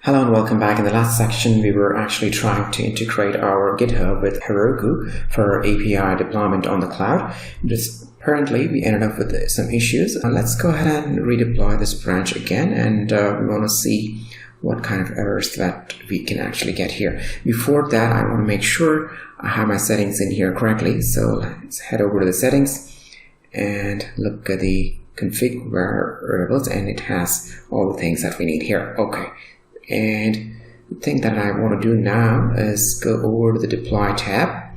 Hello and welcome back. In the last section, we were actually trying to integrate our GitHub with Heroku for API deployment on the cloud. Apparently, we ended up with some issues. Let's go ahead and redeploy this branch again, and we want to see what kind of errors that we can actually get here. Before that, I want to make sure I have my settings in here correctly. So let's head over to the settings and look at the config variables, and it has all the things that we need here. Okay. And the thing that I want to do now is go over to the deploy tab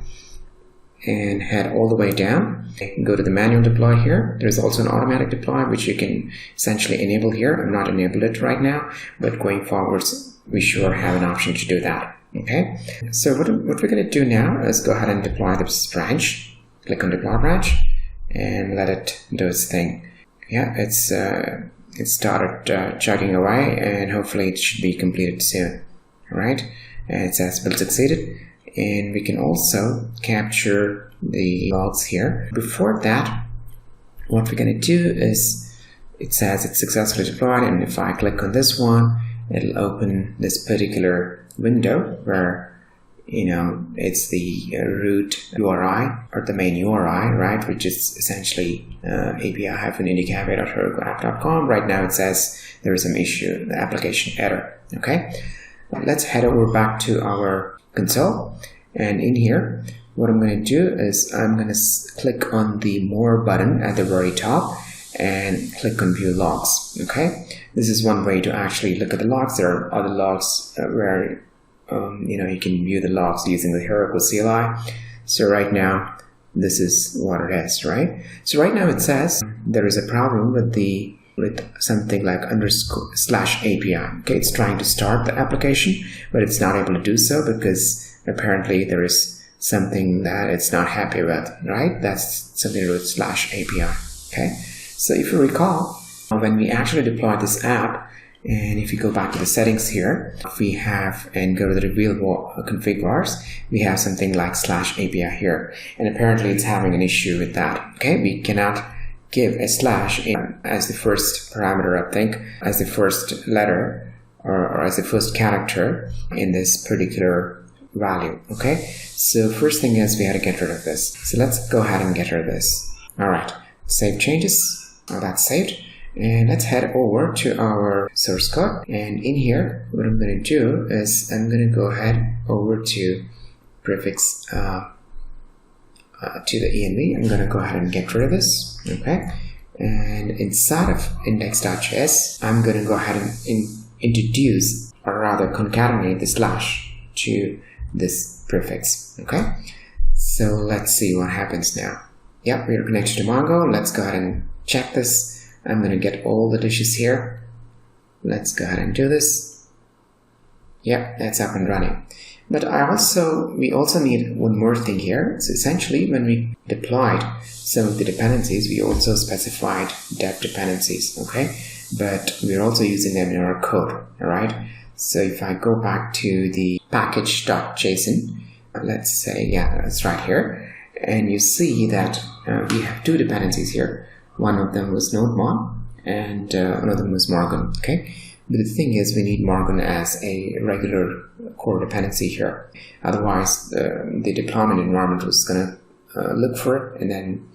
and head all the way down. Go to the manual deploy here. There's also an automatic deploy which you can essentially enable here. I'm not enabled it right now, but going forwards we sure have an option to do that. Okay, so what we're going to do now is go ahead and deploy this branch. Click on deploy branch and let it do its thing. Yeah, it started chugging away, and hopefully it should be completed soon. Alright, and it says build succeeded, and we can also capture the logs here. Before that, what we're going to do is, it says it's successfully deployed, and if I click on this one, it'll open this particular window where it's the root URI or the main URI, right, which is essentially api-indicavate.herokuapp.com. Right now it says there is some issue, the application error. Okay, let's head over back to our console, and in here what I'm going to do is I'm going to click on the more button at the very top and click on view logs. Okay, this is one way to actually look at the logs. There are other logs where you can view the logs using the Heroku CLI. So right now, this is what it is, right? So right now it says there is a problem with something like /API. Okay, it's trying to start the application, but it's not able to do so because apparently there is something that it's not happy with, right? That's something to do with /API. Okay, so if you recall, when we actually deployed this app, and if you go back to the settings here, we have, and go to the revealable config vars, we have something like /API here, and apparently it's having an issue with that. Okay, we cannot give a slash as the first parameter, I think, as the first letter or as the first character in this particular value. Okay, so first thing is we had to get rid of this. So let's go ahead and get rid of this. All right, save changes. Oh, that's saved. And let's head over to our source code, and in here what I'm going to do is I'm going to go ahead over to prefix to the env. I'm going to go ahead and get rid of this. Okay, and inside of index.js I'm going to go ahead and introduce, or rather concatenate, the slash to this prefix. Okay, so let's see what happens now. Yep, we are connected to Mongo. Let's go ahead and check this. I'm going to get all the dishes here. Let's go ahead and do this. Yep, that's up and running. But we also need one more thing here. So essentially, when we deployed some of the dependencies, we also specified dev dependencies, okay? But we're also using them in our code, all right? So if I go back to the package.json, let's say, yeah, that's right here. And you see that we have two dependencies here. One of them was NodeMon, and one of them was Morgan. Okay, but the thing is, we need Morgan as a regular core dependency here. Otherwise, the deployment environment was going to look for it and then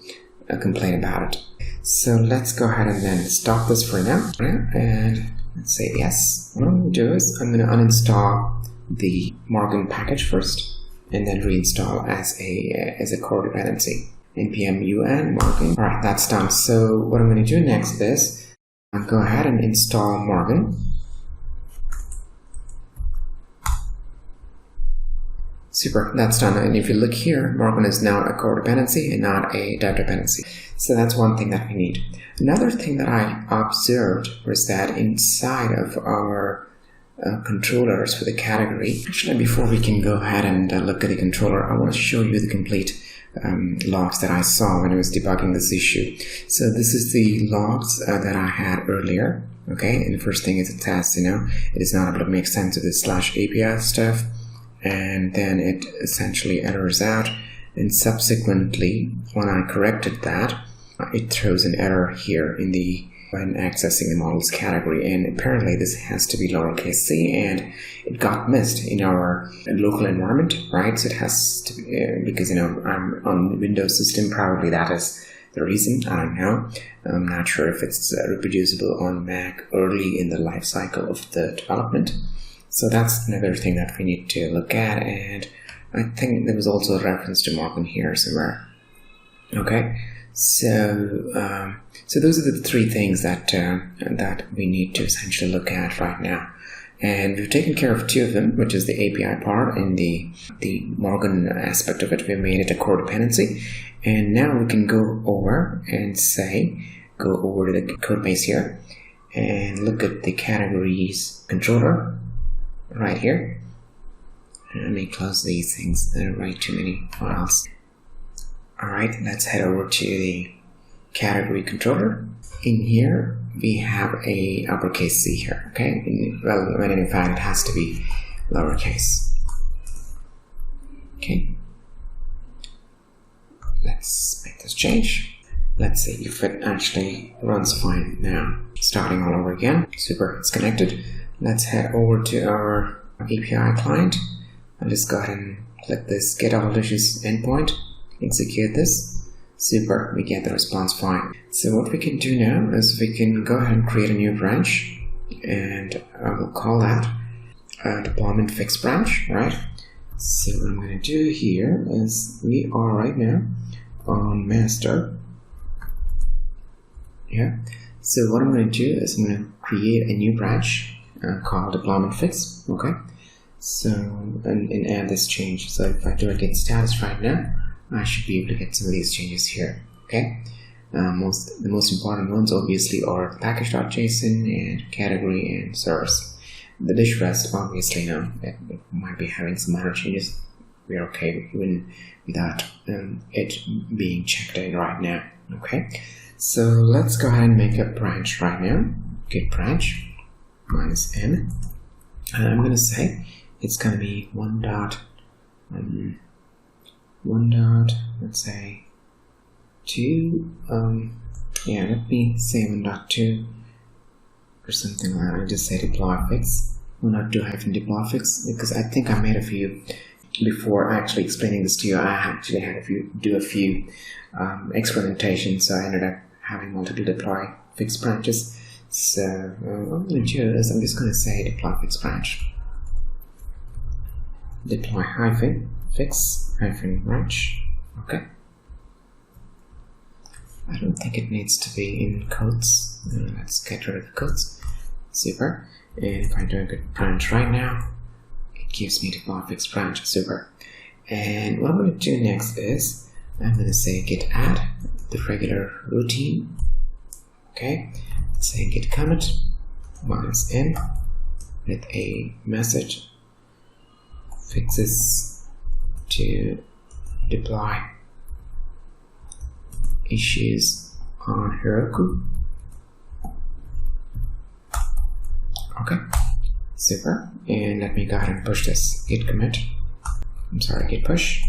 complain about it. So let's go ahead and then stop this for now, and let's say yes. What I'm going to do is I'm going to uninstall the Morgan package first, and then reinstall as a core dependency. npm un Morgan. Alright, that's done. So what I'm going to do next is I'll go ahead and install Morgan. Super, that's done. And if you look here, Morgan is now a core dependency and not a dev dependency. So that's one thing that we need. Another thing that I observed was that inside of our controllers for the category, actually before we can go ahead and look at the controller, I want to show you the complete logs that I saw when I was debugging this issue. So this is the logs that I had earlier. Okay, and the first thing is it says, it is not able to make sense of this /API stuff, and then it essentially errors out, and subsequently when I corrected that, it throws an error here in the when accessing the models category, and apparently this has to be lowercase c, and it got missed in our local environment, right? So it has to be, because I'm on Windows system, probably that is the reason. I don't know. I'm not sure if it's reproducible on Mac early in the life cycle of the development. So that's another thing that we need to look at, and I think there was also a reference to Morgan here somewhere. Okay, so those are the three things that we need to essentially look at right now. And we've taken care of two of them, which is the API part and the Morgan aspect of it. We made it a core dependency. And now we can go over and go over to the code base here and look at the categories controller right here. Let me close these things. There are right too many files. Alright, let's head over to the category controller. In here, we have a uppercase C here, okay? Well, when in fact it has to be lowercase. Okay. Let's make this change. Let's see if it actually runs fine now. Starting all over again. Super, it's connected. Let's head over to our API client. I'll just go ahead and click this get all dishes endpoint. Execute this. Super, we get the response fine. So what we can do now is we can go ahead and create a new branch, and I will call that deployment fix branch, right? So what I'm going to do here is we are right now on master. Yeah. So what I'm going to do is I'm going to create a new branch called deployment fix. Okay. So and add this change. So if I do a get status right now, I should be able to get some of these changes here. Okay. The most important ones obviously are package.json and category and source. The dish rest, obviously, it might be having some minor changes. We're okay even without it being checked in right now. Okay, so let's go ahead and make a branch right now. Git branch -n, and I'm going to say it's going to be let's say 2. Yeah, let me say 1.2 or something like that. I just say deploy fix. 1.2 deploy fix, because I think I made a few before actually explaining this to you. I actually had do a few experimentations, so I ended up having multiple deploy fix branches. So what I'm going to do is I'm just going to say deploy fix branch. Deploy fix branch. Okay. I don't think it needs to be in quotes. Let's get rid of the quotes. Super. And if I do a good branch right now, it gives me deploy fix branch. Super. And what I'm going to do next is I'm going to say git add the regular routine. Okay. Let's say git commit -n with a message fixes to deploy issues on Heroku. Okay, super. And let me go ahead and push this git commit. I'm sorry, git push.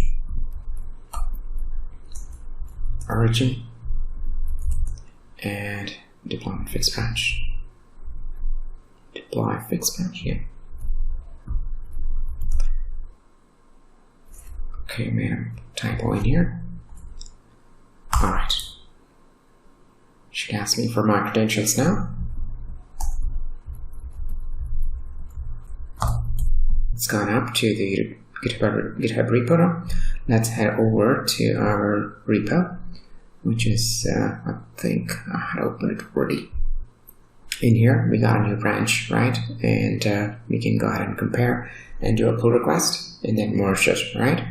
Origin and deployment fix branch. Deploy fix branch, yeah. Okay, made a typo in here. Alright. Should ask me for my credentials now. It's gone up to the GitHub repo now. Let's head over to our repo, which is, I think I had opened it already. In here, we got a new branch, right? And we can go ahead and compare and do a pull request and then merge it, right?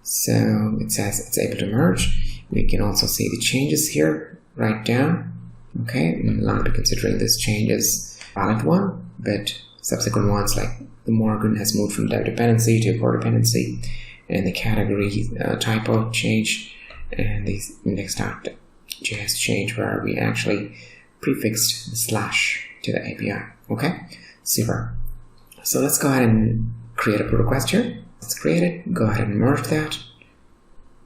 So it says it's able to merge. We can also see the changes here right down. Okay, I'm not considering this change as valid one, but subsequent ones like the Morgan has moved from dev dependency to core dependency, and the category typo change, and the index.js change where we actually prefixed the slash to the API. Okay, super. So let's go ahead and create a pull request here. Let's create it. Go ahead and merge that.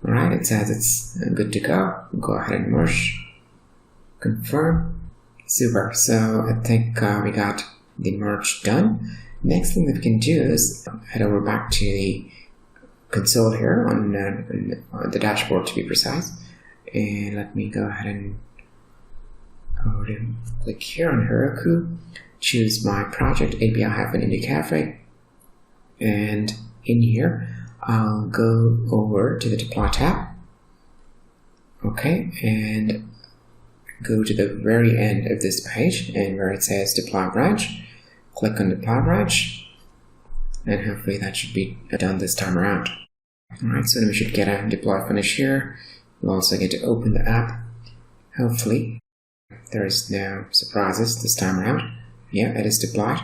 Alright, it says it's good to go. Go ahead and merge. Confirm. Super. So I think we got the merge done. Next thing that we can do is head over back to the console here on the dashboard, to be precise. And let me go ahead and click here on Heroku, choose my project API-Indie Cafe, and in here I'll go over to the Deploy tab. Okay, and go to the very end of this page, and where it says Deploy Branch, click on Deploy Branch, and hopefully that should be done this time around. Alright, so then we should get a deploy finish here. We'll also get to open the app. Hopefully there is no surprises this time around. Yeah, it is deployed.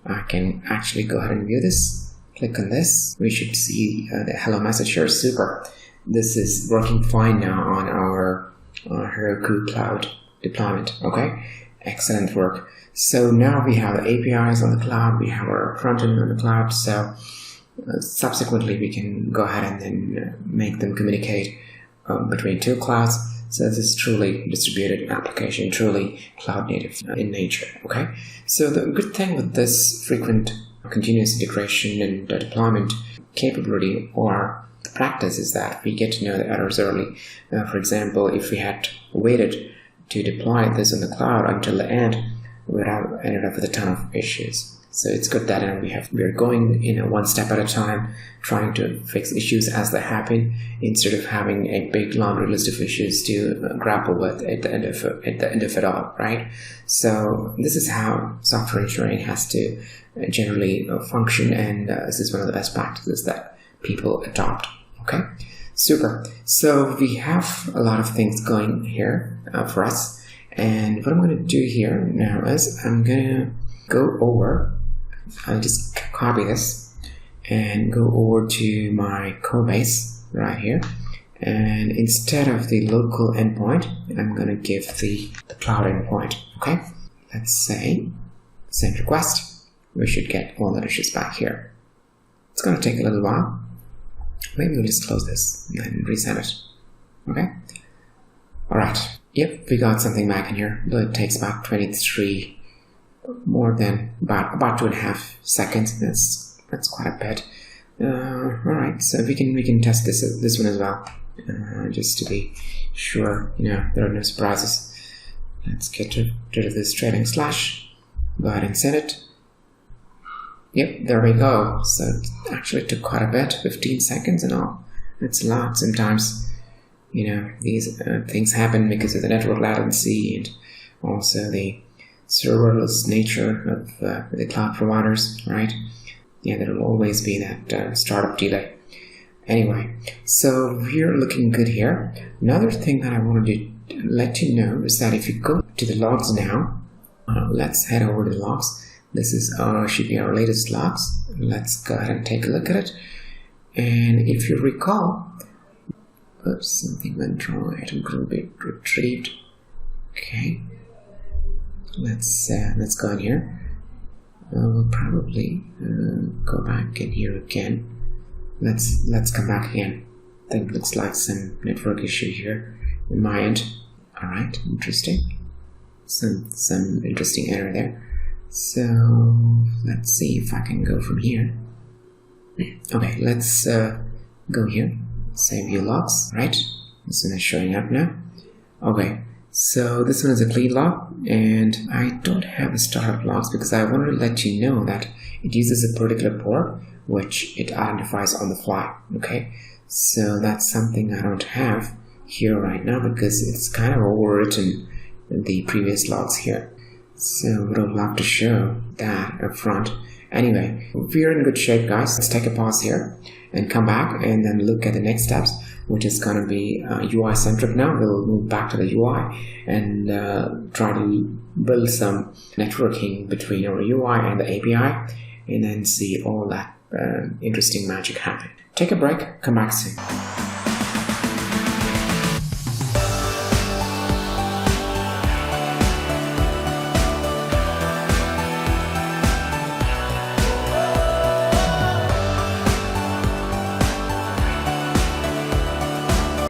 I can actually go ahead and view this. Click on this. We should see the hello message here. Super. This is working fine now on our Heroku cloud deployment. Okay, excellent work. So now we have the APIs on the cloud, we have our front end on the cloud, so subsequently we can go ahead and then make them communicate between two clouds. So this is truly distributed application, truly cloud native in nature. Okay, so the good thing with this frequent continuous integration and deployment capability or practice is that we get to know the errors early. For example, if we had waited to deploy this on the cloud until the end, we would have ended up with a ton of issues. So it's good that we're going one step at a time, trying to fix issues as they happen, instead of having a big laundry list of issues to grapple with at the end of it all, right? So this is how software engineering has to generally function, and this is one of the best practices that people adopt. Okay, super. So we have a lot of things going here for us, and what I'm going to do here now is I'm going to go over, I'll just copy this and go over to my code base right here, and instead of the local endpoint, I'm going to give the cloud endpoint. Okay, let's say send request. We should get all the dishes back here. It's going to take a little while. Maybe we'll just close this and then resend it. Okay. Alright. Yep, we got something back in here, but it takes about 23, more than about 2.5 seconds. That's quite a bit. Alright, so we can test this one as well, just to be sure, there are no surprises. Let's get rid of this trailing slash. Go ahead and send it. Yep, there we go. So it actually took quite a bit, 15 seconds and all. It's a lot. Sometimes, these things happen because of the network latency and also the serverless nature of the cloud providers, right? Yeah, there will always be that startup delay. Anyway, so we're looking good here. Another thing that I wanted to let you know is that if you go to the logs now, let's head over to the logs. This is should be our latest logs. Let's go ahead and take a look at it. And if you recall, oops, something went wrong. Item couldn't be retrieved. Okay, let's go in here. We'll probably go back in here again. Let's come back again. I think it looks like some network issue here in my end. All right, interesting. Some interesting error there. So let's see if I can go from here. Okay, let's go here. Save view logs, right? This one is showing up now. Okay, so this one is a clean log, and I don't have the startup logs because I wanted to let you know that it uses a particular port which it identifies on the fly. Okay, so that's something I don't have here right now because it's kind of overwritten the previous logs here. So would have loved to show that up front. Anyway, we're in good shape, guys. Let's take a pause here and come back and then look at the next steps, which is going to be UI centric now. We'll move back to the UI and try to build some networking between our UI and the API, and then see all that interesting magic happen. Take a break, come back soon.